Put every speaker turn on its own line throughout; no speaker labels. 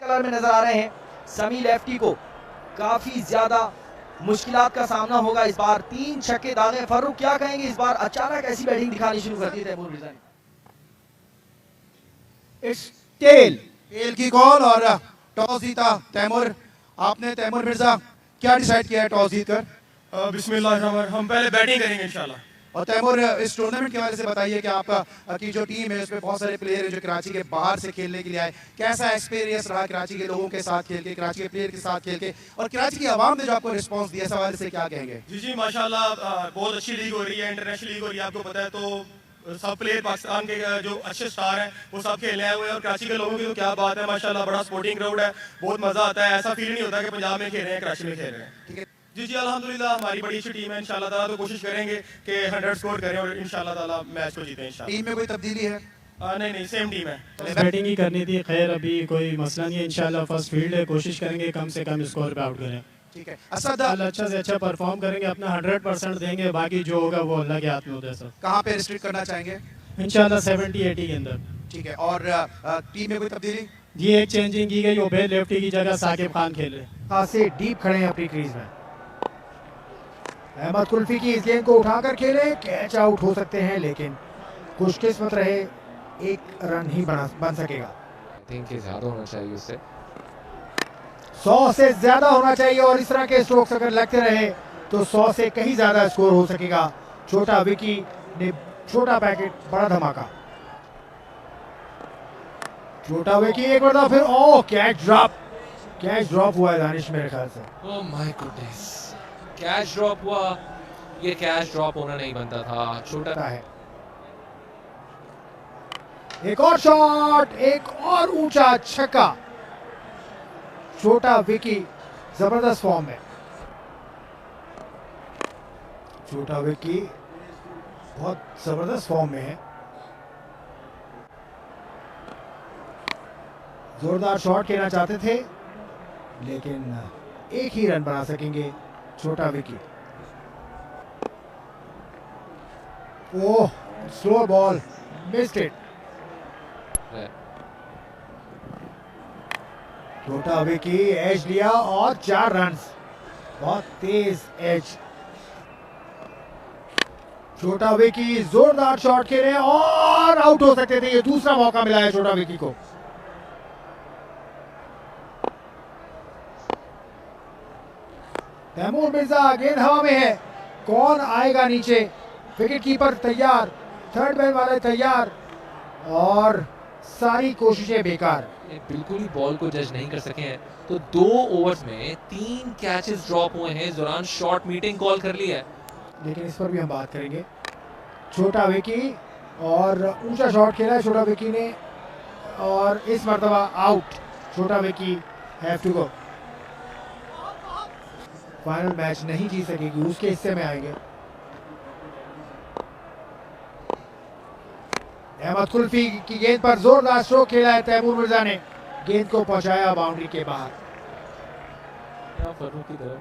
Colour में नजर आ रहे हैं। समी लेफ्टी को काफी ज्यादा मुश्किलात का सामना होगा इस बार। 3 छक्के दागे। फर्रुख क्या कहेंगे इस बार? अचानक ऐसी बैटिंग दिखानी शुरू कर दी तैमूर मिर्जा ने।
इट्स टेल की कॉल और टॉस जीता तैमूर। आपने तैमूर मिर्जा क्या डिसाइड किया है टॉस जीतकर?
बिस्मिल्लाह, हम पहले बैटिंग करेंगे इंशाल्लाह।
और तैमूर, इस टूर्नामेंट के बारे से बताइए कि आपका की जो टीम है उसमें बहुत सारे प्लेयर हैं जो कराची के बाहर से खेलने के लिए आए। कैसा एक्सपीरियंस रहा कराची के लोगों के साथ खेल के, कराची के प्लेयर के साथ खेल के, और कराची की आवाम ने जो आपको रिस्पांस दिया, इस हवाले से क्या कहेंगे?
जी माशाल्लाह, बहुत अच्छी लीग हो रही है, इंटरनेशनल लीग हो रही है, आपको पता है। तो सब प्लेयर पाकिस्तान के जो अच्छे स्टार हैं वो सब खेलने आए हुए हैं। और कराची के लोगों की तो क्या बात है माशाल्लाह, बड़ा स्पोर्टिंग क्राउड है, बहुत मजा आता है। ऐसा फील नहीं होता कि पंजाब में खेल रहे हैं, कराची में खेल रहे हैं।
ठीक है
जी अल्हम्दुलिल्लाह, हमारी बड़ी अच्छी टीम है। इंशाल्लाह ताला तो कोशिश करेंगे कि 100 स्कोर करें और इंशाल्लाह ताला मैच को जीतें इंशाल्लाह।
टीम में कोई तब्दीली है?
नहीं, सेम टीम है।
बैटिंग ही करनी थी। खैर अभी कोई मसला नहीं है, इंशाल्लाह फर्स्ट फील्ड है, कोशिश करेंगे कम से कम स्कोर पे आउट करें।
ठीक है असद,
अच्छा से अच्छा परफॉर्म करेंगे, अपना 100% देंगे, बाकी जो होगा वो अल्लाह के हाथ में होता है सर।
कहाँ पे रिस्ट्रिक्ट करना चाहेंगे?
इंशाल्लाह 70-80 के अंदर।
ठीक है, और टीम में कोई तब्दीली?
जी एक चेंजिंग की गई, ओबे लेफ्टी की जगह साकिब खान खेल रहे।
खासे डीप खड़े हैं अपनी क्रीज में। अहमद कुल्फी की इस गेंद को उठाकर खेले, कैच आउट हो सकते हैं, लेकिन खुशकिस्मत रहे, एक रन ही बन सकेगा।
आई थिंक ज्यादा होना चाहिए उससे,
100 से ज्यादा होना चाहिए, और इस तरह के स्ट्रोक्स अगर लगते रहे तो 100 से कहीं ज्यादा स्कोर हो सकेगा। छोटा विकी ने छोटा पैकेट, बड़ा धमाका। छोटा विकी एक बार फिर, ओह कैच ड्रॉप हुआ है दानिश मेरे ख्याल से।
Oh my goodness, catch drop हुआ। ये कैच ड्रॉप होना नहीं बनता था। छोटा
है, एक और शॉट, एक और ऊंचा छक्का। छोटा विकी जबरदस्त फॉर्म में। छोटा विकी बहुत जबरदस्त फॉर्म में है। जोरदार शॉट खेलना चाहते थे, लेकिन एक ही रन बना सकेंगे छोटा विकी। ओह स्लो बॉल, मिस्ड इट। छोटा विकी एज लिया और 4 रन, बहुत तेज एज। छोटा विकी जोरदार शॉट खेले और आउट हो सकते थे, ये दूसरा मौका मिला है छोटा विकी को। तैमूर मिर्जा, गेंद हवा में है, कौन आएगा नीचे? विकेट कीपर तैयार, थर्ड मैन वाले तैयार, और सारी कोशिशें बेकार।
बिल्कुल ही बॉल को जज नहीं कर सके हैं। तो 2 ओवर्स में 3 कैचेस ड्रॉप हुए हैं। इस दौरान शॉर्ट मीटिंग कॉल कर ली है,
लेकिन इस पर भी हम बात करेंगे। छोटा विकी और ऊंचा शॉट खेला है छोटा विकी ने, और इस मर्तबा आउट। छोटा विकी have to go. Final match नहीं जीत सकेगी, उसके हिस्से में आएंगे। अहमद कुल्फी की गेंद पर जोरदार स्ट्रोक खेला है तैमूर मिर्जा ने, गेंद को पहुंचाया बाउंड्री के बाहर।
फर्रुख की तरफ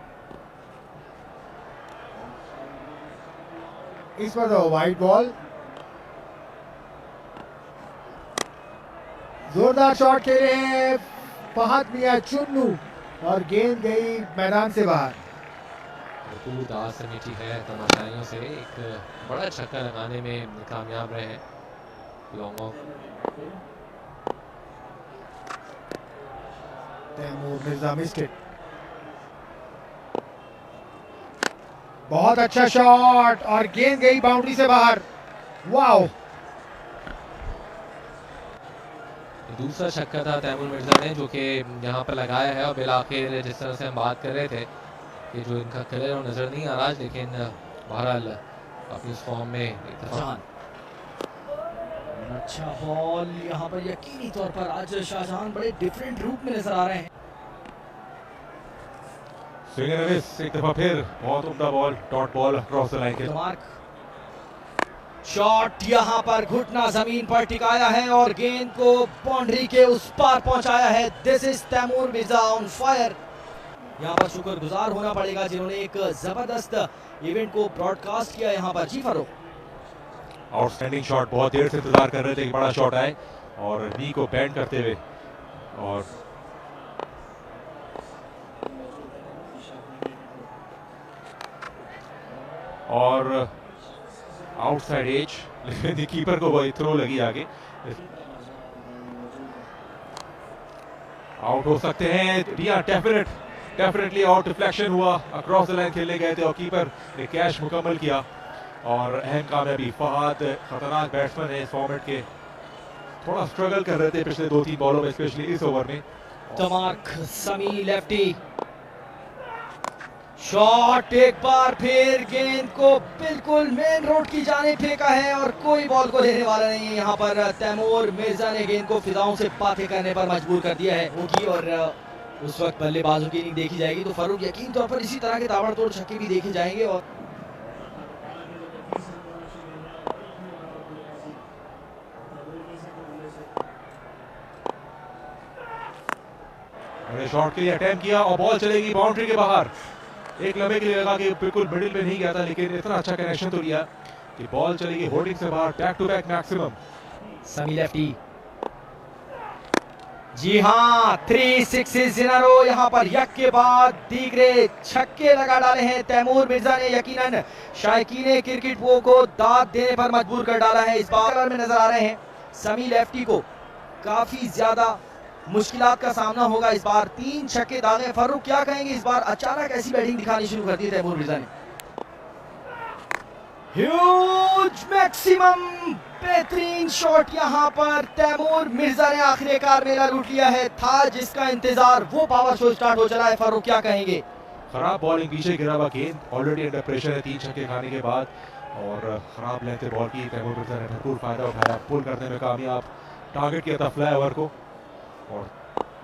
इस पर वाइड बॉल, जोरदार शॉट खेले हैं फहद मियां चुन्नू, और गेंद गई मैदान से बाहर।
दास समिति है तमाशाइयों से एक बड़ा छक्का लगाने में कामयाब रहे हैं। Long off,
Taimur Mirza missed it. बहुत अच्छा शॉट, और गेंद गई बाउंड्री से बाहर। वाओ,
दूसरा छक्का था तैमूर मिर्जा ने जो कि यहाँ पर लगाया है। और बिलाखिर जिस तरह से हम बात कर रहे थे कि जो इनका कलर नजर नहीं आ रहा, लेकिन बहरहाल अपनी फॉर्म में
अच्छा बॉल यहाँ पर, यकीनी तौर पर आज शाहजहान बड़े डिफरेंट रूप में नजर आ रहे हैं।
स्विंग एंड मिस, एक दफा फिर बहुत उम्दा ball, dot ball cross the line के।
मार्क शॉट यहाँ पर घुटना जमीन पर टिकाया है और गेंद को बाउंड्री के उस पार पहुंचाया है। This is Taimur Mirza on fire. यहाँ पर शुक्रगुजार होना पड़ेगा जिन्होंने एक जबरदस्त इवेंट को ब्रॉडकास्ट किया यहाँ पर। जी फारूक,
आउटस्टैंडिंग शॉट, बहुत देर से इंतजार कर रहे थे कि बड़ा शॉट आए, और नी को बैंड करते हुए और और आउटसाइड एज, लेकिन कीपर को वही थ्रो लगी आगे, आउट हो सकते हैं। रिया डेफिनेटली आउट, डिफ्लेक्शन हुआ, अक्रॉस द लाइन खेलने गए थे और कीपर ने कैच मुकम्मल किया और अहम कामयाबी। फहद खतरनाक बैट्समैन है इस फॉर्मेट के, थोड़ा स्ट्रगल कर रहे थे पिछले 2-3 बॉलों में, स्पेशली इस ओवर में।
तमार्क समी लेफ्टी शॉट, एक बार फिर गेंद को बिल्कुल मेन रोड की जाने फेंका है और कोई बॉल को लेने वाला नहीं है। यहाँ पर तैमूर मिर्जा ने गेंद को फिजाओं से बातें करने पर मजबूर कर दिया है होगी और उस वक्त बल्लेबाजों की इनिंग देखी जाएगी तो फारूक यकीन तौर पर इसी तरह के ताबड़तोड़ छक्के भी देखे जाएंगे। और
शॉट के लिए अटेम्प्ट किया और बॉल चलेगी बाउंड्री के बाहर। एक लम्बे के लिए लगा कि बिल्कुल मिडिल में नहीं गया था, लेकिन इतना अच्छा कनेक्शन तो लिया कि बॉल चलेगी होल्डिंग से बाहर। बैक टू बैक मैक्सिमम
समी लेफ्टी, जी हाँ, 3 6 इन अ रो। यहाँ पर यक के बाद दीगरे छक्के लगा डाले हैं तैमूर मिर्जा ने। यकीनन शायकीन क्रिकेट को दाद देने पर मजबूर कर डाला है। इस बार में नजर आ रहे हैं समी लेफ्टी को काफी ज्यादा मुश्किलात का सामना होगा इस बार। 3 छक्के दागे। फारूक क्या कहेंगे, इस बार अचानक ऐसी बैटिंग दिखानी शुरू कर दी तैमूर मिर्जा ने। ह्यूज मैक्सिमम, बेहतरीन शॉट यहाँ पर तैमूर मिर्जा ने आखिरकार मेला लूट लिया है। था जिसका इंतजार वो पावर शो स्टार्ट हो चला है। फारूक क्या कहेंगे?
खराब बॉलिंग, पीछे गिरा हुआ गेंद, ऑलरेडी अंडर प्रेशर है 3 छक्के खाने के बाद और खराब लेंथ बॉल की तैमूर मिर्जा ने भरपूर फायदा उठाया, पुल करने में कामयाब, टारगेट किया था फ्लाई ओवर को और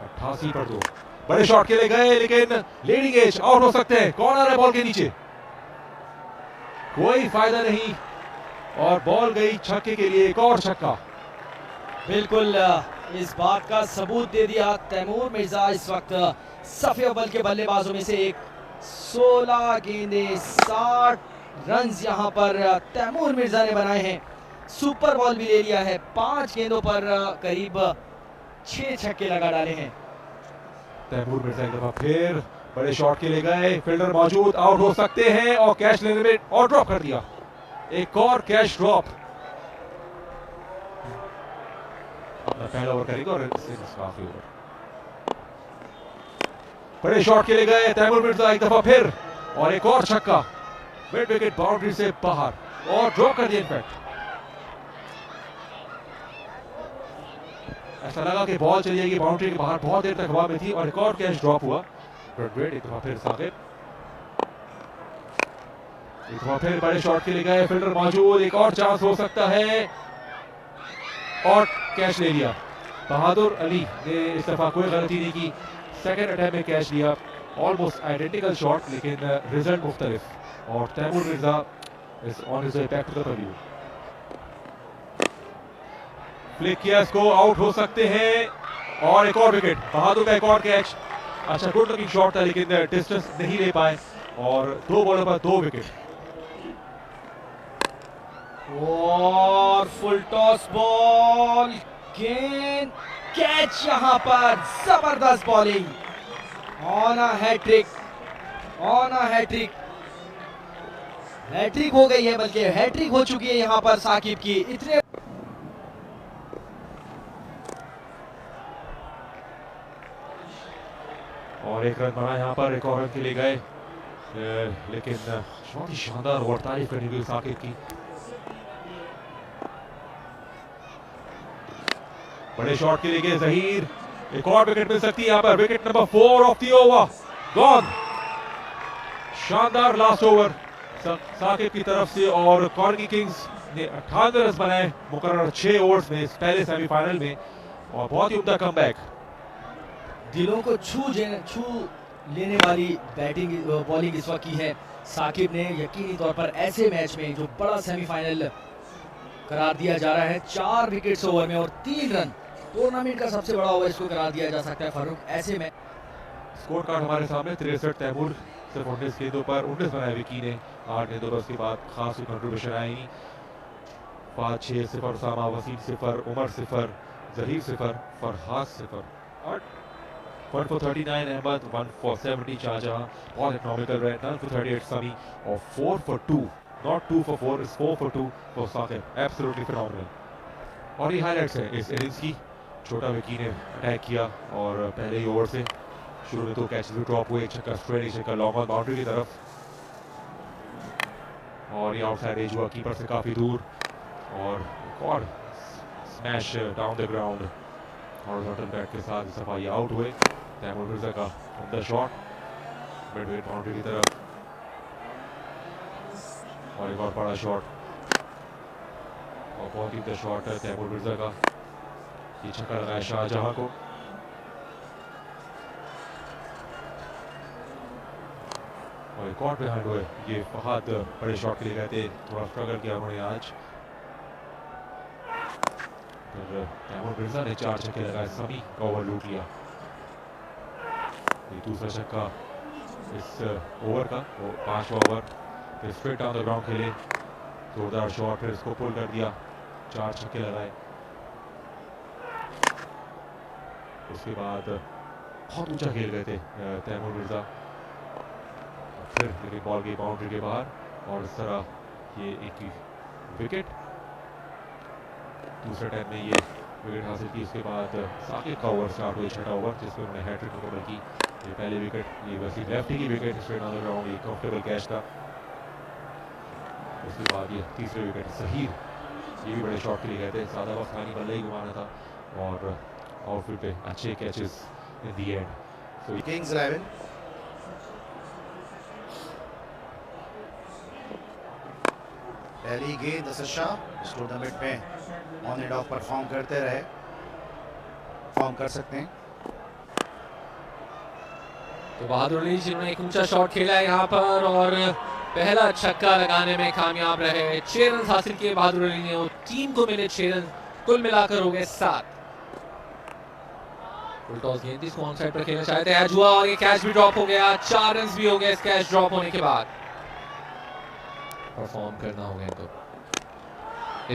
88 पर 2 बड़े शॉट के लिए गए, लेकिन लीडिंग एज आउट हो सकते हैं। कौन आ रहा है बॉल के नीचे? कोई फायदा नहीं और बॉल गई छक्के के लिए। एक और छक्का
बिल्कुल इस बात का सबूत दे दिया तैमूर मिर्जा। इस वक्त सफे अव्वल के बल्लेबाजों में से एक। 16 गेंदे 60 रन यहाँ पर तैमूर मिर्जा ने बनाए हैं। सुपर बॉल भी ले लिया है। 5 गेंदों पर करीब 6 छक्के लगा डाले हैं।
तैमूर मिर्जा एक दफा फिर बड़े शॉट के लिए गए, फील्डर मौजूद, आउट हो सकते हैं और कैच लेने में और ड्रॉप कर दिया। एक और कैच ड्रॉप। अपना पहला ओवर करेगा और काफी ओवर। बड़े शॉट के लिए गए तैमूर मिर्जा एक दफा फिर और एक और छक्का मिड विकेट बाउंड्री से बाहर और ड्रॉप कर दिया। इनफैक्ट ऐसा लगा कि बॉल चली जाएगी बाउंड्री के बाहर, बहुत देर तक हवा में थी और एक और कैच ड्रॉप हुआ। एक दफा फिर साकिब, एक दफा फिर बड़े शॉट के लिए गए, फील्डर मौजूद, एक और चांस हो सकता है और कैच ले लिया। बहादुर अली ने इस दफा कोई गलती नहीं की, सेकंड अटैम्प्ट में कैच लिया। ऑलमोस्ट आइडेंटिकल शॉट लेकिन रिजल्ट मुख्तलिफ और Taimur Mirza is on his way back to the pavilion. Flick किया, इसको आउट हो सकते हैं और एक और विकेट। बहादुर का एक और कैच, अच्छा गुड लुकिंग शॉट था लेकिन डिस्टेंस नहीं ले पाए और 2 बॉलों पर 2 विकेट।
और फुल टॉस बॉल, गेंद, कैच यहाँ पर। जबरदस्त bowling, on a hat-trick, on a hat-trick. Hat-trick हो गई है, बल्कि हैट्रिक हो चुकी है यहाँ पर साकिब की। इतने
और एक रन बना यहाँ पर, एक और रन के लिए गए लेकिन बहुत ही शानदार और तारीफ करने की साकिब की। बड़े शॉट के लिए गए जहीर, एक और विकेट मिल सकती है यहाँ पर। Wicket number 4 of the over gone. शानदार लास्ट ओवर साकिब की तरफ से और कॉर्गी किंग्स ने 98 रन बनाए मुकर्रर 6 ओवर्स में इस पहले सेमीफाइनल में और बहुत ही उम्दा कमबैक।
दिलों को छू लेने वाली बैटिंग बॉलिंग इस वक्त की है साकिब ने। यकीनी तौर पर ऐसे मैच में जो बड़ा सेमीफाइनल करार दिया जा रहा है, 4 विकेट्स ओवर में और 3 रन, टूर्नामेंट का सबसे बड़ा ओवर इसको करार दिया जा सकता है फारूक। ऐसे में
स्कोर कार्ड हमारे सामने 63 तैमूर सिर्फ 19 गेंदों पर 19 बनाए विकी ने, 8 गेंदों पर उसके बाद खास कंट्रीब्यूशन आई नहीं। फहद 6 0, उसामा वसीम 0, उमर 0, जहीर 0, फरहाद 0, 1 for 39 अहमद, 1 for 70 शाहजहां, बहुत इकोनॉमिकल रहे, 9 for 38 समी और 4 for 2 Not 2 for 4, it's 4 for 2 for Saqib. Absolutely phenomenal. और ये हाईलाइट्स है इस इनिंग्स की. छोटा विकी ने अटैक किया और पहले ही ओवर से शुरू में 2 कैचेस भी ड्रॉप हुए. एक छक्का स्ट्रेट, एक छक्का लॉन्ग ऑन बाउंड्री की तरफ. और ये आउटसाइड एज हुआ कीपर से काफी दूर. और एक और smash down the ground horizontal bat के साथ. इस दफा ये आउट हुए. तैमूर मिर्जा का उम्दा शॉट मिडविकेट बाउंड्री की तरफ. और एक और बड़ा शॉट और बहुत ही उम्दा शॉट है तैमूर मिर्जा का. ये छक्का लगाया शाहजहां को. और एक और बिहाइंड हुए. ये फहद बड़े शॉट के लिए गए थे. थोड़ा स्ट्रगल किया उन्होंने आज. फिर तैमूर मिर्जा ने 4 छक्के लगाए. सभी का ओवर लूट लिया. ये दूसरा छक्का इस ओवर का, वो 5वां ओवर. फिर स्ट्रेट डाउन द ग्राउंड खेले. जोरदार शॉट. फिर इसको पुल कर दिया. 4 छक्के लगाए. उसके बाद बहुत ऊंचा खेल गए थे तैमूर मिर्जा. फिर लेकिन बॉल गई बाउंड्री के बाहर. और इस तरह ये एक विकेट. दूसरे टाइम में ये विकेट हासिल की. उसके बाद साकिब का ओवर स्टार्ट हुआ, 6वां ओवर, जिसमें उन्होंने हैट्रिक मुकम्मल की. ये पहले विकेट, ये वैसी लेफ्टी की wicket straight on the ground. ये कंफर्टेबल कैच था. उसके बाद ये तीसरे विकेट सहीर, ये भी बड़े शॉट के लिए गए थे. ज़्यादा वक्त खानी बल्ले ही घुमाना था और आउटफील्ड पे अच्छे catches in the end. So
Kings 11 पहली गेंद असद शाह इस टूर्नामेंट में ऑन एंड ऑफ परफॉर्म करते रहे. परफॉर्म कर सकते हैं.
तो बहादुर अली जिन्होंने एक ऊंचा शॉट खेला है यहाँ पर और पहला छक्का लगाने में कामयाब रहे. 6 रन हासिल किए बहादुर अली ने और टीम को मिले 6 रन. कुल मिलाकर हो गए 7. फुल टॉस गेंद इसको ऑन साइड पर खेलना चाहते हैं. हुआ और ये कैच भी ड्रॉप हो गया. 4 रन भी हो गए इस कैच ड्रॉप होने के बाद. परफॉर्म करना हो गया तो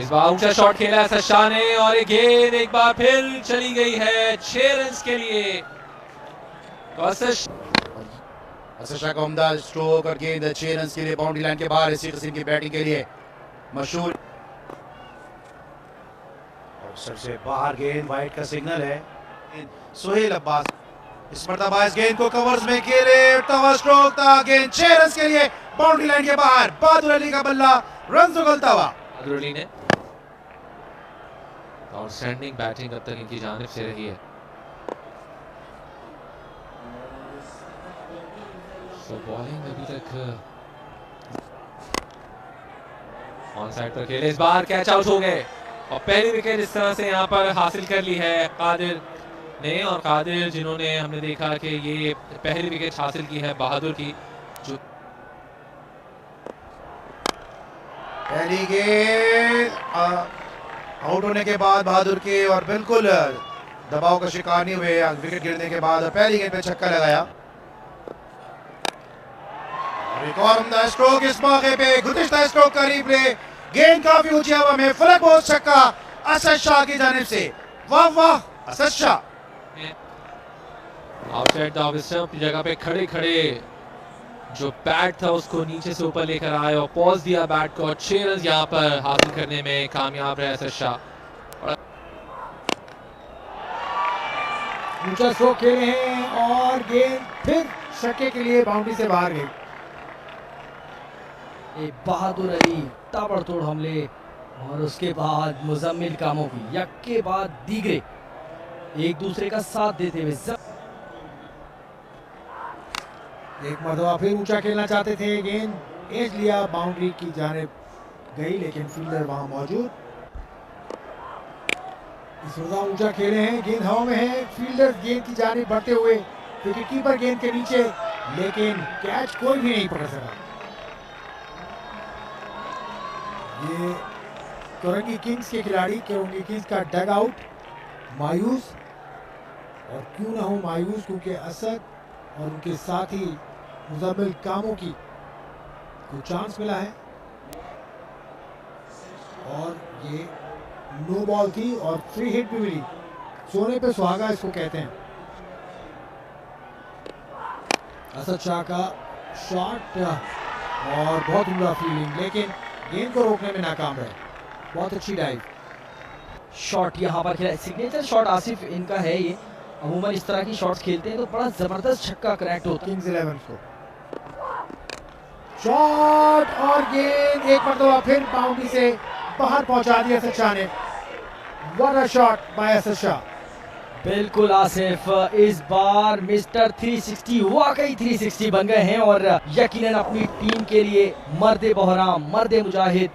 इस बार ऊंचा शॉट खेला है शाह ने और ये गेंद एक बार फिर चली गई है 6 रन के लिए. तो
असद शाह का उम्दा स्ट्रोक और गेंद 6 रन के लिए बाउंड्री लाइन के बाहर. इसी किस्म की बैटिंग के लिए मशहूर. और सबसे बाहर गेंद वाइड का सिग्नल है. सुहेल अब्बास इस मरतबा इस गेंद को कवर्स में खेले. स्ट्रोक था. गेंद 6 रन के लिए बाउंड्री लाइन के बाहर. बहादुर अली का बल्ला रन उगलता हुआ.
बहादुर अली ने आउटस्टैंडिंग बैटिंग अब तक इनकी जानिब से रही है. तो बॉलिंग अभी तक ऑन साइड पर खेले. इस बार कैच आउट हो गए और पहली विकेट इस तरह से यहाँ पर हासिल कर ली है कादिर ने. और कादिर जिन्होंने हमने देखा कि ये पहली विकेट हासिल की है बहादुर की. जो
पहली गेंद आउट होने के बाद बहादुर के और बिल्कुल दबाव का शिकार नहीं हुए विकेट गिरने के बाद. और पहली गेंद पे छक्का लगाया. और एक और उम्दा स्ट्रोक इस मौके पे. गुज़िश्ता स्ट्रोक का रिप्ले. गेंद काफी ऊंची हवा में. फलक पोस्ट छक्का असद शाह की जानिब से. वाह वाह Asad Shah.
Outside the off stump की जगह पे खड़े खड़े जो बैट था उसको नीचे से ऊपर लेकर आए और पॉज दिया बैट को. 6 रन यहाँ पर हासिल करने में कामयाब रहे असद शाह.
ऊंचा स्ट्रोक खेले हैं और गेंद फिर छक्के के लिए बाउंड्री से बाहर गई.
एक बहादुर अली ताबड़तोड़ हमले और उसके बाद मुजम्मिल कामों की यक के बाद दीगरे एक दूसरे का साथ देते हुए.
एक मरतबा फिर ऊंचा खेलना चाहते थे. गेंद एज लिया, बाउंड्री की जानिब गई लेकिन फील्डर वहां मौजूद. इस मरतबा ऊंचा खेले हैं. गेंद हवा में है. फील्डर गेंद की जानिब बढ़ते हुए. विकेट कीपर गेंद के नीचे लेकिन कैच कोई भी नहीं पकड़ सका. ये कोरंगी किंग्स के खिलाड़ी, कोरंगी किंग्स का डग आउट मायूस. और क्यों ना हो मायूस क्योंकि असद और उनके साथी मुजम्मिल कामों की को चांस मिला है. और ये नो बॉल थी और फ्री हिट भी मिली. सोने पे सुहागा इसको कहते हैं. असद शाह का शॉट और बहुत उम्दा फील्डिंग, लेकिन गेंद को रोकने में नाकाम रहे। बहुत अच्छी डाइव।
शॉट यहाँ पर खेला, सिग्नेचर शॉट आसिफ इनका है ये। अमूमन इस तरह की शॉट्स खेलते हैं तो बड़ा जबरदस्त छक्का कनेक्ट होता है।
किंग्स 11 को शॉट और गेंद एक मरतबा फिर बाउंड्री से बाहर पहुंचा दिया असद शाह ने। What a shot bye Asad Shah.
बिल्कुल आसिफ, इस बार मिस्टर 360 वाकई 360 बन गए हैं और यकीनन अपनी टीम के लिए मर्दे बहराम, मर्दे मुजाहिद,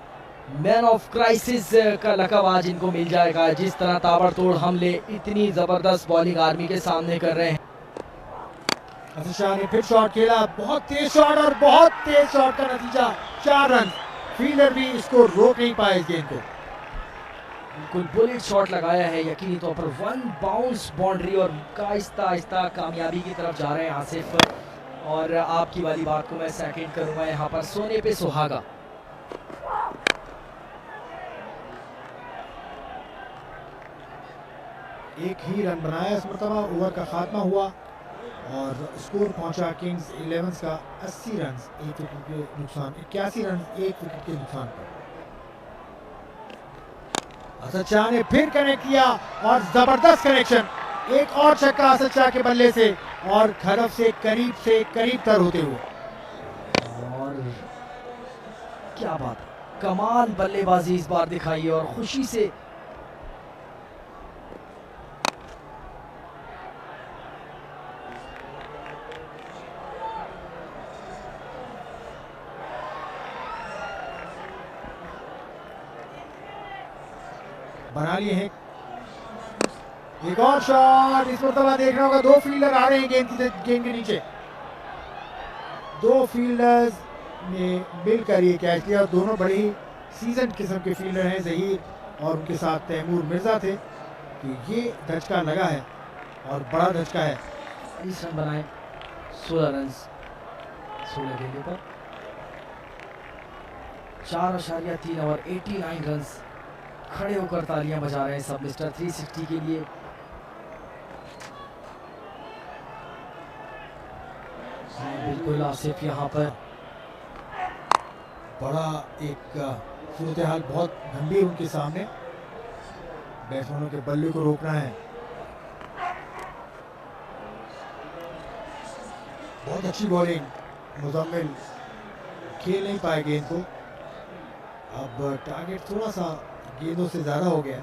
मैन ऑफ क्राइसिस का लकब आज इनको मिल जाएगा। जिस तरह ताबड़तोड़ हमले इतनी जबरदस्त बॉलिंग आर्मी के सामने कर रहे हैं।
असद शाह ने फिर शॉट खेला, बहुत तेज शॉट और बहुत तेज शॉट का नतीजा 4 रन। फील्डर भी इसको रोक नहीं पाए इस गेंद को।
बिल्कुल बुलेट शॉट लगाया है यकीनी तौर पर। 1 बाउंस बाउंड्री और आहिस्ता आहिस्ता कामयाबी की तरफ जा रहे हैं आसिफ। और आपकी वाली बात को मैं सेकंड करूंगा यहाँ पर, सोने पे सुहागा।
एक ही रन बनाया इस मरतबा, ओवर का खात्मा हुआ और स्कोर पहुंचा किंग्स 11 का 80 रन 1 विकेट के नुकसान, 81 रन 1 विकेट के नुकसान पर। असद शाह ने फिर कनेक्ट किया और जबरदस्त कनेक्शन, एक और छक्का असद शाह के बल्ले से और हदफ से करीब तर होते हुए।
और क्या बात, कमाल बल्लेबाजी इस बार दिखाई और खुशी से
बना लिए हैं। एक और शॉट इस मरतबा देखना होगा, 2 फील्डर आ रहे हैं गेंद के नीचे। 2 फील्डर्स ने मिलकर ये कैच किया। दोनों बड़े ही सीजन किस्म के फील्डर हैं, जहीर और उनके साथ तैमूर मिर्जा थे। कि ये धचका लगा है और बड़ा धचका है।
20 रन बनाए, 16 रन 16 गेंदों पर, 4.3 ओवर 89 रन। खड़े होकर तालियां बजा रहे हैं सब मिस्टर 360 के लिए। बिल्कुल आसिफ, यहाँ पर
बड़ा एक सूरत हाल बहुत गंभीर उनके सामने। बैट्समैनों के बल्ले को रोकना है। बहुत अच्छी बॉलिंग, मुजम्मिल खेल नहीं पाए गेंद को। अब टारगेट थोड़ा सा गेंदों से ज्यादा हो गया।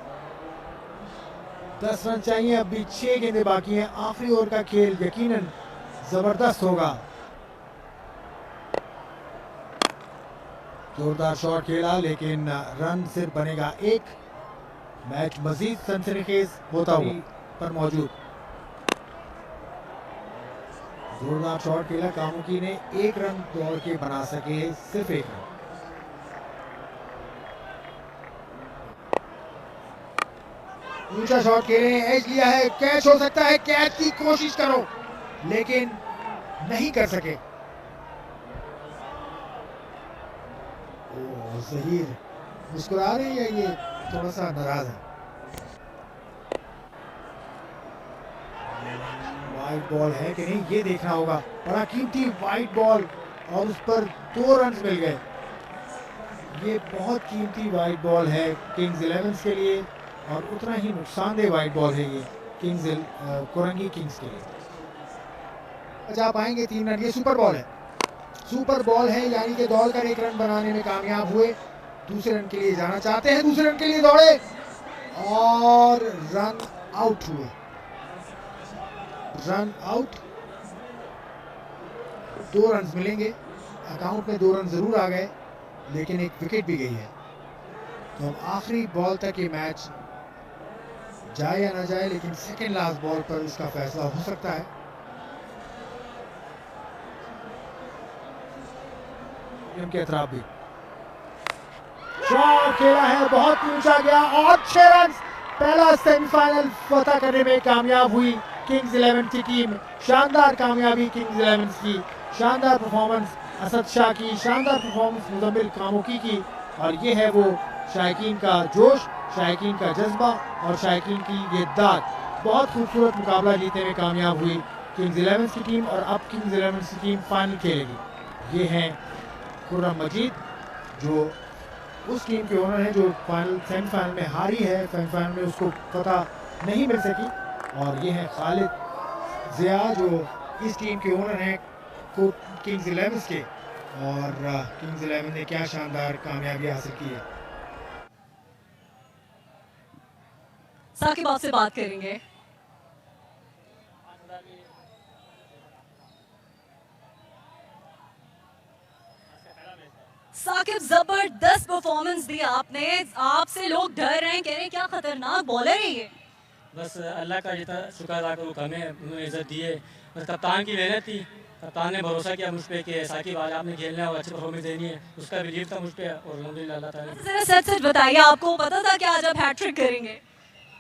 10 रन चाहिए, अभी 6 गेंदें बाकी हैं। आखिरी ओवर का खेल यकीनन जबरदस्त होगा। जोरदार शॉट खेला लेकिन रन सिर्फ बनेगा 1। मैच मजीद सनसनीखेज होता हुआ पर मौजूद। जोरदार शॉट खेला कामुकी ने, 1 रन दौड़ के बना सके, सिर्फ 1 रन। ऊंचा शॉट खेले, एज लिया है, कैच हो सकता है, कैच की कोशिश करो लेकिन नहीं कर सके। ज़हीर मुस्कुरा रहे हैं, ये थोड़ा सा नाराज है। वाइड बॉल है कि नहीं ये देखना होगा। बड़ा कीमती वाइड बॉल और उस पर 2 रन मिल गए। ये बहुत कीमती वाइड बॉल है किंग्स 11 के लिए और उतना ही नुकसानदेह वाइड बॉल है ये कोरंगी किंग्स के लिए। अच्छा आप आएंगे 3 रन, ये सुपर बॉल है। सुपर बॉल है यानी कि दौड़कर 1 रन बनाने में कामयाब हुए। दूसरे रन के लिए जाना चाहते हैं, दूसरे रन के लिए दौड़े और रन आउट हुए। रन आउट, 2 रन मिलेंगे। अकाउंट में 2 रन जरूर आ गए लेकिन एक विकेट भी गई है। तो अब आखिरी बॉल तक ये मैच जाए या ना जाए, लेकिन सेकेंड लास्ट बॉल पर इसका फैसला हो सकता है। के अतराफ भी शॉट खेला है, बहुत ऊंचा गया और 6 रन। पहला सेमीफाइनल फतह करने में कामयाब हुई किंग्स 11 की टीम। शानदार कामयाबी किंग्स 11 की, शानदार परफॉर्मेंस असद शाह की, शानदार परफॉर्मेंस मुजम्मिल कामुकी की। और ये है वो शायकीन का जोश, शायकीन का जज्बा और शायकीन की ये दाद। बहुत खूबसूरत मुकाबला जीतने में कामयाब हुई किंग्स 11 की टीम और अब किंग्स 11 की टीम फाइनल खेलेगी। ये हैं खुर्रम मजीद जो उस टीम के ओनर हैं जो सेमीफाइनल में हारी है, सेमीफाइनल में उसको फतह नहीं मिल सकी। और ये हैं खालिद ज़िया जो इस टीम के ओनर हैं किंग्स 11 के। और किंग्स 11 ने क्या शानदार कामयाबी हासिल की है।
साकिब आपसे बात करेंगे। साकिब जबरदस्त परफॉर्मेंस दी आपने, आपसे लोग डर रहे हैं, कह रहे हैं क्या खतरनाक बॉलर है ये।
बस अल्लाह का जितना शुक्र अदा करूँ, हमें उन्होंने इज्जत दी है। बस कप्तान की मेहनत थी, कप्तान ने भरोसा किया मुझ पे कि साकिब आज आपने खेलना है और अच्छी परफॉर्मेंस देनी है, उसका बिलीव था मुझ पे और अल्हम्दुलिल्लाह अल्लाह ताला ने।
जरा सच सच बताइए, आपको पता था कि आज आप हैट्रिक करेंगे?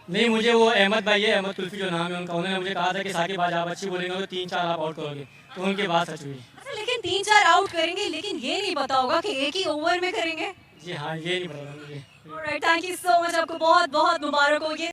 नहीं, मुझे वो अहमद भाई है, अहमद कुल्फी जो नाम है उनका, उन्होंने मुझे कहा था कि साकिब आज आप अच्छी बोलेंगे तो 3-4 आप आउट करोगे, तो उनकी बात सच हुई।
अच्छा, लेकिन 3-4 आउट करेंगे, लेकिन ये नहीं पता होगा कि एक ही ओवर में करेंगे।
जी हाँ, ये नहीं पता मुझे।
Alright, thank you so much, आपको बहुत बहुत मुबारक हो। ये